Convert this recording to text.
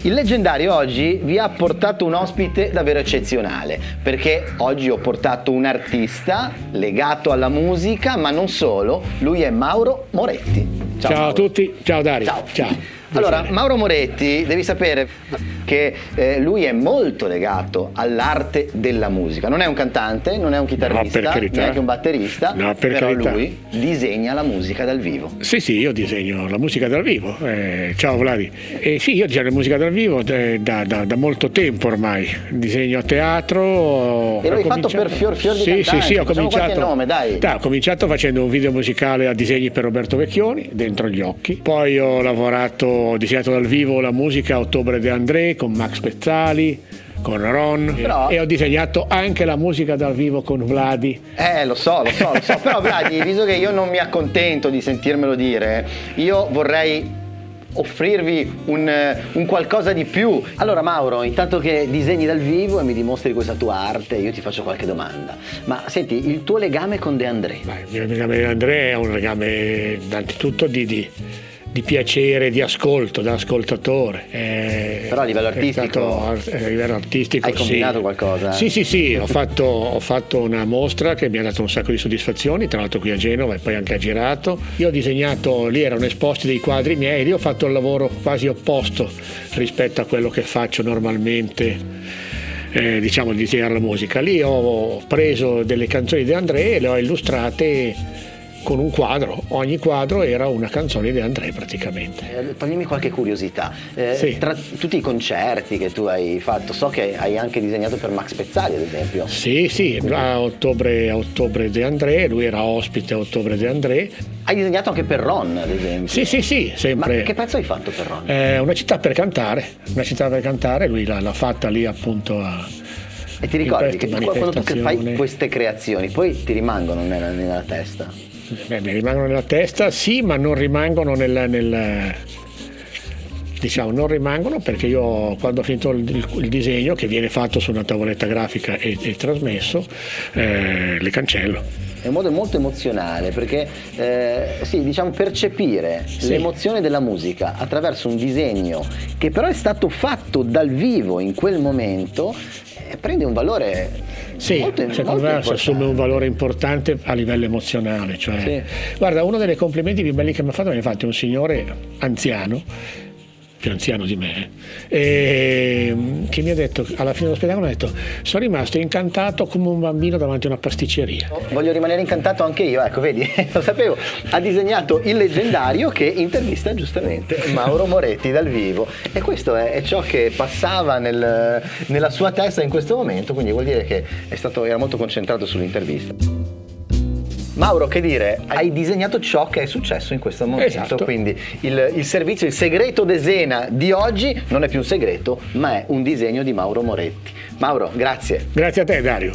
Il leggendario oggi vi ha portato un ospite davvero eccezionale, perché oggi ho portato un artista legato alla musica, ma non solo, lui è Mauro Moretti. Ciao Mauro. a tutti, ciao Dario. Ciao. Allora, Mauro Moretti, devi sapere che lui è molto legato all'arte della musica. Non è un cantante, non è un chitarrista, neanche un batterista, però carità. lui disegna la musica dal vivo. Sì, io disegno la musica dal vivo. Ciao Vladi. Sì, io disegno la musica dal vivo da molto tempo ormai. Disegno a teatro. E l'hai fatto per fior di cantanti. Sì, ho cominciato. Qualche nome, dai. Ho cominciato facendo un video musicale a disegni per Roberto Vecchioni, Dentro gli occhi. Poi ho disegnato dal vivo la musica a Ottobre de André con Max Pezzali, con Ron, e ho disegnato anche la musica dal vivo con Vladi. Lo so, però Vladi, visto che io non mi accontento di sentirmelo dire, io vorrei offrirvi un qualcosa di più. Allora Mauro, intanto che disegni dal vivo e mi dimostri questa tua arte, io ti faccio qualche domanda. Ma senti, il tuo legame con De André? Il mio legame con De André è un legame innanzitutto di piacere, di ascolto, da ascoltatore. Però a livello artistico? A livello artistico hai combinato qualcosa? Sì, ho fatto una mostra che mi ha dato un sacco di soddisfazioni, tra l'altro qui a Genova e poi anche a Girato. Io ho disegnato, lì erano esposti dei quadri miei, lì ho fatto il lavoro quasi opposto rispetto a quello che faccio normalmente. Di disegnare la musica. Lì ho preso delle canzoni di De André e le ho illustrate con un quadro. Ogni quadro era una canzone di André praticamente. Toglimi qualche curiosità. Sì. Tra tutti i concerti che tu hai fatto, so che hai anche disegnato per Max Pezzali ad esempio. Sì, a ottobre de André, lui era ospite a Ottobre de André. Hai disegnato anche per Ron ad esempio. Sì, sempre. Ma che pezzo hai fatto per Ron? Una città per cantare, lui l'ha fatta lì appunto e ti ricordi che quando tu fai queste creazioni poi ti rimangono nella testa? Mi rimangono nella testa, sì, ma non rimangono non rimangono perché io quando ho finito il disegno, che viene fatto su una tavoletta grafica e trasmesso, le cancello. È un modo molto emozionale perché percepire l'emozione della musica attraverso un disegno che però è stato fatto dal vivo in quel momento prende un valore secondo me si assume un valore importante a livello emozionale, guarda, uno dei complimenti più belli che mi ha fatto un signore anziano, più anziano di me, che mi ha detto alla fine dello spettacolo, mi ha detto: sono rimasto incantato come un bambino davanti a una pasticceria. Voglio rimanere incantato anche io, ecco, vedi, lo sapevo. Ha disegnato il leggendario che intervista giustamente Mauro Moretti dal vivo, e questo è ciò che passava nella sua testa in questo momento, quindi vuol dire che era molto concentrato sull'intervista. Mauro, che dire, hai disegnato ciò che è successo in questo momento, esatto. Quindi il servizio, il segreto d'Esena di oggi non è più un segreto, ma è un disegno di Mauro Moretti. Mauro, grazie. Grazie a te, Dario.